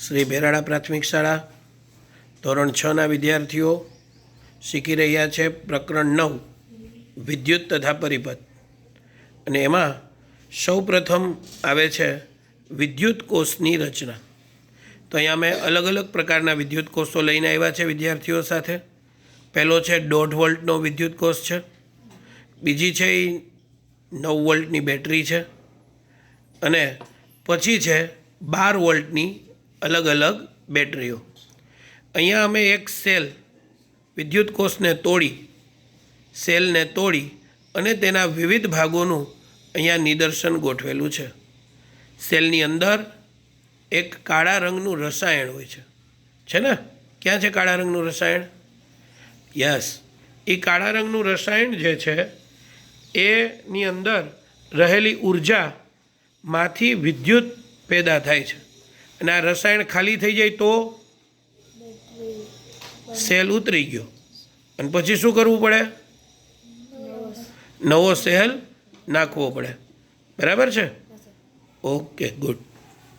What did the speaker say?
શ્રી ભેરાળા પ્રાથમિક શાળા ધોરણ 6ના વિદ્યાર્થીઓ શીખી રહ્યા છે પ્રકરણ 9 વિદ્યુત તથા પરિપથ અને એમાં સૌ પ્રથમ આવે છે વિદ્યુત કોષની રચના. તો અહીંયા અમે અલગ અલગ પ્રકારના વિદ્યુત કોષો લઈને આવ્યા છે વિદ્યાર્થીઓ સાથે. પહેલો છે 1.5 વોલ્ટનો વિદ્યુત કોષ છે, બીજી છે એ 9 વોલ્ટની બેટરી છે અને પછી છે 12 વોલ્ટની અલગ અલગ બેટરીઓ. અહીંયા અમે એક વિદ્યુત કોષને સેલને તોડી અને તેના વિવિધ ભાગોનું અહીંયા નિદર્શન ગોઠવેલું છે. સેલની અંદર એક કાળા રંગનું રસાયણ હોય છે ને? ક્યાં છે કાળા રંગનું રસાયણ? યસ, એ કાળા રંગનું રસાયણ જે છે એની અંદર રહેલી ઉર્જામાંથી વિદ્યુત પેદા થાય છે અને આ રસાયણ ખાલી થઈ જાય તો સેલ ઉતરી ગયો અને પછી શું કરવું પડે? નવો સેલ નાખવો પડે. બરાબર છે? Okay, good.